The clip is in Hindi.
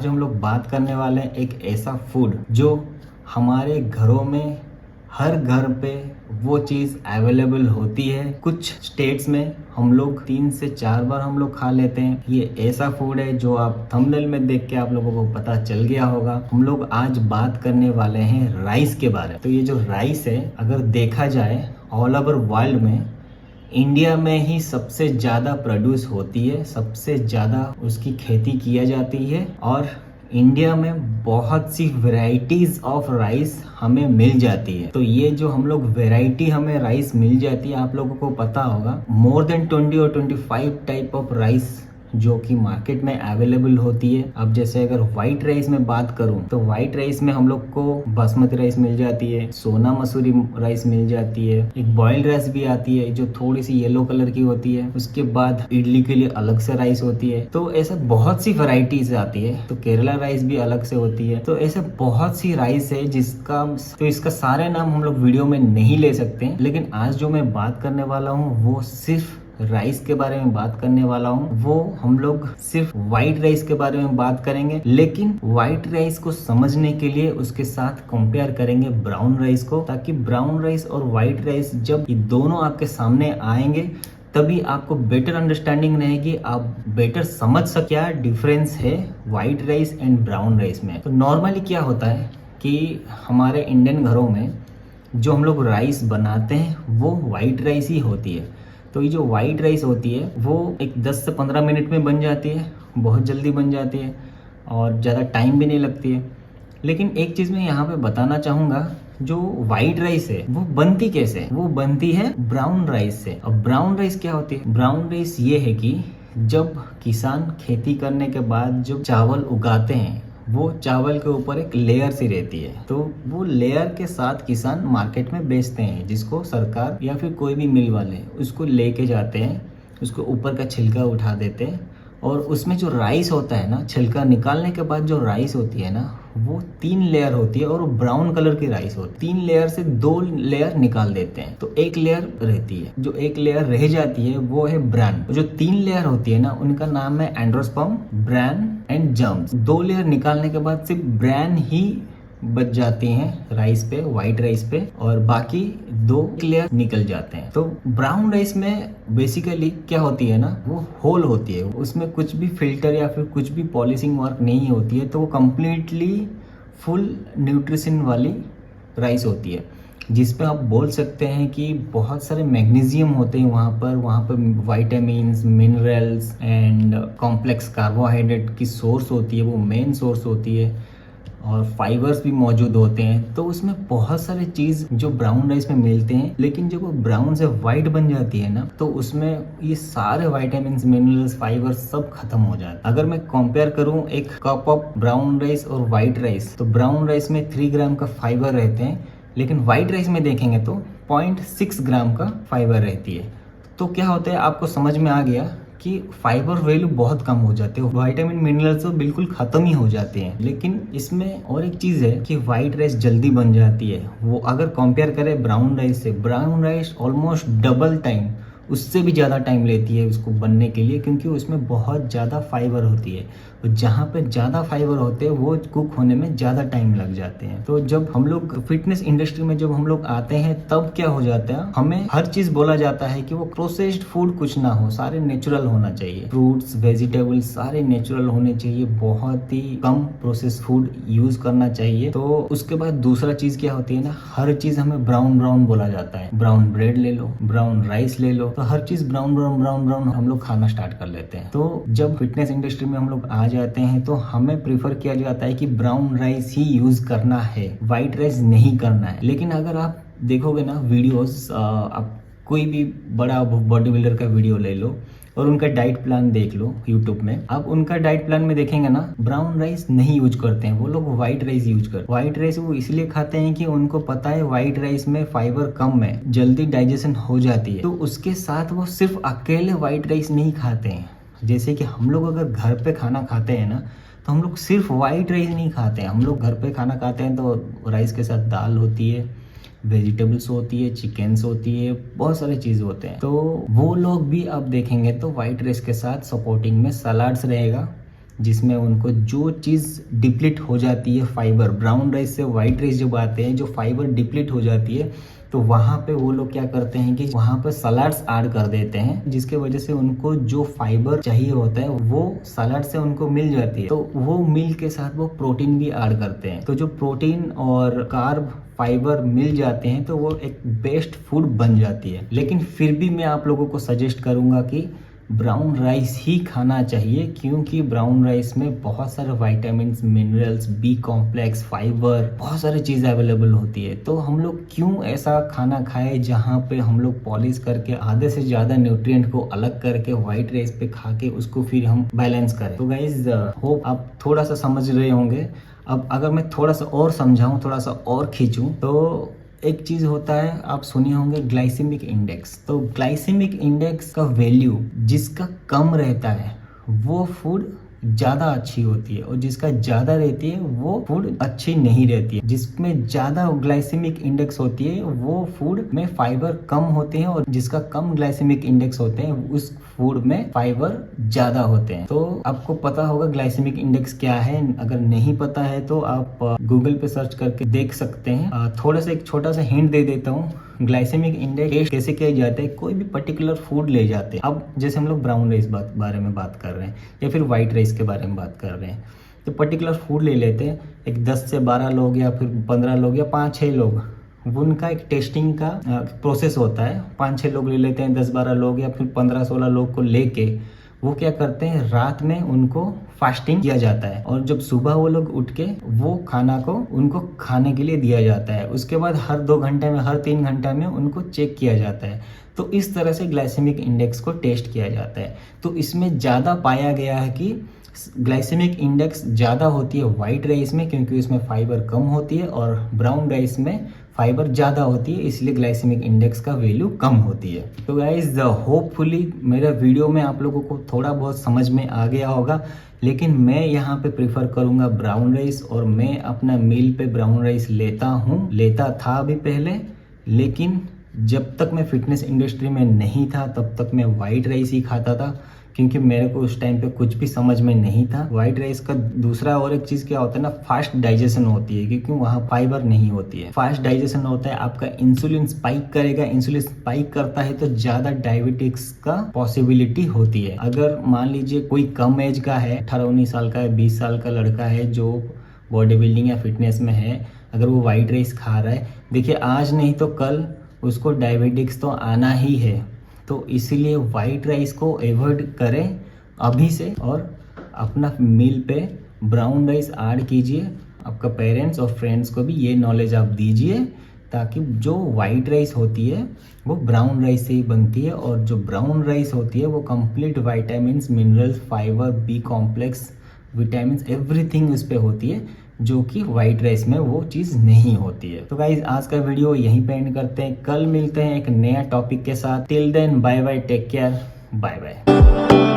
आज हम लोग बात करने वाले हैं एक ऐसा फूड जो हमारे घरों में हर घर पे वो चीज़ अवेलेबल होती है। कुछ स्टेट्स में हम लोग 3 से 4 बार हम लोग खा लेते हैं। ये ऐसा फूड है जो आप थंबनेल में देख के आप लोगों को पता चल गया होगा। हम लोग आज बात करने वाले हैं राइस के बारे में। तो ये जो राइस है, अगर देखा जाए ऑल ओवर वर्ल्ड में इंडिया में ही सबसे ज़्यादा प्रोड्यूस होती है, सबसे ज़्यादा उसकी खेती किया जाती है और इंडिया में बहुत सी वैरायटीज ऑफ राइस हमें मिल जाती है। तो ये जो हम लोग वैरायटी हमें राइस मिल जाती है, आप लोगों को पता होगा मोर देन 20 और 25 टाइप ऑफ राइस जो कि मार्केट में अवेलेबल होती है। अब जैसे अगर व्हाइट राइस में बात करूं तो व्हाइट राइस में हम लोग को बासमती राइस मिल जाती है, सोना मसूरी राइस मिल जाती है, एक बॉइल्ड राइस भी आती है जो थोड़ी सी येलो कलर की होती है। उसके बाद इडली के लिए अलग से राइस होती है। तो ऐसा बहुत सी वैरायटीज आती है। तो केरला राइस भी अलग से होती है। तो ऐसे बहुत सी राइस है जिसका इसका सारे नाम हम लोग वीडियो में नहीं ले सकते, लेकिन आज जो मैं बात करने वाला हूँ वो सिर्फ राइस के बारे में बात करने वाला हूँ। वो हम लोग सिर्फ व्हाइट राइस के बारे में बात करेंगे, लेकिन व्हाइट राइस को समझने के लिए उसके साथ कंपेयर करेंगे ब्राउन राइस को, ताकि ब्राउन राइस और व्हाइट राइस जब ये दोनों आपके सामने आएंगे तभी आपको बेटर अंडरस्टैंडिंग रहेगी, आप बेटर समझ सके क्या डिफरेंस है white rice and brown rice में। तो नॉर्मली क्या होता है कि हमारे इंडियन घरों में जो हम लोग राइस बनाते हैं वो व्हाइट राइस ही होती है। तो ये जो व्हाइट राइस होती है वो एक 10 से 15 मिनट में बन जाती है, बहुत जल्दी बन जाती है और ज़्यादा टाइम भी नहीं लगती है। लेकिन एक चीज़ मैं यहाँ पे बताना चाहूँगा, जो व्हाइट राइस है वो बनती कैसे है? वो बनती है ब्राउन राइस से। अब ब्राउन राइस क्या होती है? ब्राउन राइस ये है कि जब किसान खेती करने के बाद जब चावल उगाते हैं वो चावल के ऊपर एक लेयर सी रहती है, तो वो लेयर के साथ किसान मार्केट में बेचते हैं, जिसको सरकार या फिर कोई भी मिल वाले उसको लेके जाते हैं, उसको ऊपर का छिलका उठा देते हैं और उसमें जो राइस होता है ना, छिलका निकालने के बाद जो राइस होती है ना वो 3 लेयर होती है और वो ब्राउन कलर की राइस होती है। 3 लेयर से 2 लेयर निकाल देते हैं तो एक लेयर रहती है। जो एक लेयर रह जाती है वो है ब्रैन। जो 3 लेयर होती है ना उनका नाम है endosperm, bran and germs. 2 layer निकालने के बाद सिर्फ ब्रैन ही बच जाती हैं राइस पे, व्हाइट राइस पे, और बाकी 2 लेयर निकल जाते हैं। तो ब्राउन राइस में बेसिकली क्या होती है ना, वो होल होती है, उसमें कुछ भी फिल्टर या फिर कुछ भी पॉलिशिंग वर्क नहीं होती है। तो वो कम्प्लीटली फुल न्यूट्रिशन वाली राइस होती है, जिसपे आप बोल सकते हैं कि बहुत सारे मैग्नीशियम होते हैं वहाँ पर vitamins, minerals and complex carbohydrate की सोर्स होती है, वो मेन सोर्स होती है, और फाइबर्स भी मौजूद होते हैं। तो उसमें बहुत सारे चीज़ जो ब्राउन राइस में मिलते हैं, लेकिन जब वो ब्राउन से वाइट बन जाती है ना तो उसमें ये सारे विटामिन्स, मिनरल्स, फाइबर्स सब खत्म हो जाते हैं। अगर मैं कंपेयर करूं एक कप ऑफ ब्राउन राइस और वाइट राइस, तो ब्राउन राइस में 3 ग्राम का फाइबर रहते हैं, लेकिन व्हाइट राइस में देखेंगे तो 0.6 ग्राम का फाइबर रहती है। तो क्या होता है, आपको समझ में आ गया कि फाइबर वैल्यू बहुत कम हो जाते हैं, विटामिन मिनरल्स तो बिल्कुल खत्म ही हो जाते हैं। लेकिन इसमें और एक चीज़ है कि व्हाइट राइस जल्दी बन जाती है। वो अगर कंपेयर करें ब्राउन राइस से, brown rice almost double time, उससे भी ज़्यादा टाइम लेती है उसको बनने के लिए, क्योंकि उसमें बहुत ज़्यादा फाइबर होती है। तो जहाँ पे ज़्यादा फाइबर होते हैं वो कुक होने में ज़्यादा टाइम लग जाते हैं। तो जब हम लोग फिटनेस इंडस्ट्री में जब हम लोग आते हैं तब क्या हो जाता है, हमें हर चीज़ बोला जाता है कि वो प्रोसेस्ड फूड कुछ ना हो, सारे नेचुरल होना चाहिए, फ्रूट्स, वेजिटेबल्स सारे नेचुरल होने चाहिए, बहुत ही कम प्रोसेस्ड फूड यूज करना चाहिए। तो उसके बाद दूसरा चीज़ क्या होती है ना, हर चीज़ हमें ब्राउन ब्राउन बोला जाता है। ब्राउन ब्रेड ले लो, ब्राउन राइस ले लो, तो हर चीज़ ब्राउन ब्राउन ब्राउन ब्राउन हम लोग खाना स्टार्ट कर लेते हैं। तो जब फिटनेस इंडस्ट्री में हम लोग आ जाते हैं तो हमें प्रीफर किया जाता है कि ब्राउन राइस ही यूज करना है, व्हाइट राइस नहीं करना है। लेकिन अगर आप देखोगे ना वीडियोस, आप कोई भी बड़ा बॉडी बिल्डर का वीडियो ले लो और उनका डाइट प्लान देख लो यूट्यूब में, आप उनका डाइट प्लान में देखेंगे ना ब्राउन राइस नहीं यूज करते हैं, वो लोग व्हाइट राइस यूज करते हैं। व्हाइट राइस वो इसलिए खाते हैं कि उनको पता है व्हाइट राइस में फाइबर कम है, जल्दी डाइजेशन हो जाती है। तो उसके साथ वो सिर्फ अकेले व्हाइट राइस नहीं खाते हैं। जैसे कि हम लोग अगर घर पे खाना खाते हैं ना तो हम लोग सिर्फ व्हाइट राइस नहीं खाते हैं। हम लोग घर पे खाना खाते हैं तो राइस के साथ दाल होती है, वेजिटेबल्स होती है, चिकन्स होती है, बहुत सारी चीज़ होते हैं। तो वो लोग भी आप देखेंगे तो व्हाइट राइस के साथ सपोर्टिंग में सलाड्स रहेगा, जिसमें उनको जो चीज़ डिप्लीट हो जाती है फाइबर, ब्राउन राइस से वाइट राइस जब आते हैं जो फाइबर डिप्लीट हो जाती है, तो वहाँ पे वो लोग क्या करते हैं कि वहाँ पर सलाड्स ऐड कर देते हैं, जिसके वजह से उनको जो फाइबर चाहिए होता है वो सलाड से उनको मिल जाती है। तो वो मील के साथ वो प्रोटीन भी ऐड करते हैं, तो जो प्रोटीन और कार्ब फाइबर मिल जाते हैं तो वो एक बेस्ट फूड बन जाती है। लेकिन फिर भी मैं आप लोगों को सजेस्ट करूंगा कि ब्राउन राइस ही खाना चाहिए, क्योंकि ब्राउन राइस में बहुत सारे vitamins, minerals, B complex, fibre, बहुत सारी चीज़ें अवेलेबल होती है। तो हम लोग क्यों ऐसा खाना खाएं जहाँ पे हम लोग पॉलिश करके आधे से ज़्यादा न्यूट्रिएंट को अलग करके वाइट राइस पे खा के उसको फिर हम बैलेंस करें। तो गाइज होप आप थोड़ा सा समझ रहे होंगे। अब अगर मैं थोड़ा सा और समझाऊँ, थोड़ा सा और खींचूँ, तो एक चीज़ होता है, आप सुने होंगे ग्लाइसेमिक इंडेक्स। तो ग्लाइसेमिक इंडेक्स का वैल्यू जिसका कम रहता है वो फूड ज़्यादा अच्छी होती है, और जिसका ज़्यादा रहती है वो फूड अच्छी नहीं रहती है। जिसमें ज़्यादा ग्लाइसेमिक इंडेक्स होती है वो फूड में फाइबर कम होते हैं, और जिसका कम ग्लाइसेमिक इंडेक्स होते हैं उस फूड में फाइबर ज़्यादा होते हैं। तो आपको पता होगा ग्लाइसेमिक इंडेक्स क्या है। अगर नहीं पता है तो आप गूगल पे सर्च करके देख सकते हैं। थोड़ा सा एक छोटा सा हिंट दे देता हूँ। ग्लाइसेमिक इंडेक्स कैसे किया जाता है, कोई भी पर्टिकुलर फूड ले जाते हैं। अब जैसे हम लोग ब्राउन राइस बारे में बात कर रहे हैं या फिर वाइट राइस के बारे में बात कर रहे हैं, तो पर्टिकुलर फूड ले लेते हैं। एक 10 से 12 लोग या फिर 15 लोग या 5-6 लोग, उनका एक टेस्टिंग का प्रोसेस होता है। 5-6 लोग ले लेते हैं, 10-12 लोग या फिर 15-16 लोग को लेके वो क्या करते हैं, रात में उनको फास्टिंग किया जाता है, और जब सुबह वो लोग उठ के वो खाना को उनको खाने के लिए दिया जाता है। उसके बाद हर 2 घंटे में, हर 3 घंटे में उनको चेक किया जाता है। तो इस तरह से ग्लाइसेमिक इंडेक्स को टेस्ट किया जाता है। तो इसमें ज़्यादा पाया गया है कि ग्लाइसेमिक इंडेक्स ज़्यादा होती है वाइट राइस में, क्योंकि उसमें फाइबर कम होती है, और ब्राउन राइस में फाइबर ज़्यादा होती है, इसलिए ग्लाइसेमिक इंडेक्स का वैल्यू कम होती है। तो गाइज होपफुली मेरा वीडियो में आप लोगों को थोड़ा बहुत समझ में आ गया होगा। लेकिन मैं यहाँ पे प्रेफर करूँगा ब्राउन राइस, और मैं अपना मील पे ब्राउन राइस लेता था अभी पहले। लेकिन जब तक मैं फिटनेस इंडस्ट्री में नहीं था तब तक मैं वाइट राइस ही खाता था, क्योंकि मेरे को उस टाइम पे कुछ भी समझ में नहीं था। वाइट राइस का दूसरा और एक चीज़ क्या होता है ना, फास्ट डाइजेशन होती है, क्योंकि वहाँ फाइबर नहीं होती है। फास्ट डाइजेशन होता है, आपका इंसुलिन स्पाइक करेगा। इंसुलिन स्पाइक करता है तो ज़्यादा डायबिटिक्स का पॉसिबिलिटी होती है। अगर मान लीजिए कोई कम एज का है, 18-19 साल का है, 20 साल का लड़का है जो बॉडी बिल्डिंग या फिटनेस में है, अगर वो वाइट राइस खा रहा है, देखिए आज नहीं तो कल उसको डायबिटिक्स तो आना ही है। तो इसीलिए वाइट राइस को अवॉइड करें अभी से, और अपना मील पे ब्राउन राइस ऐड कीजिए। आपका पेरेंट्स और फ्रेंड्स को भी ये नॉलेज आप दीजिए, ताकि जो वाइट राइस होती है वो ब्राउन राइस से ही बनती है, और जो ब्राउन राइस होती है वो complete vitamins, minerals, fibre, B complex, vitamins, everything उस पे होती है, जो कि वाइट राइस में वो चीज़ नहीं होती है। तो गाइज आज का वीडियो यहीं पे एंड करते हैं। कल मिलते हैं एक नया टॉपिक के साथ। Till then bye bye, take care, bye bye.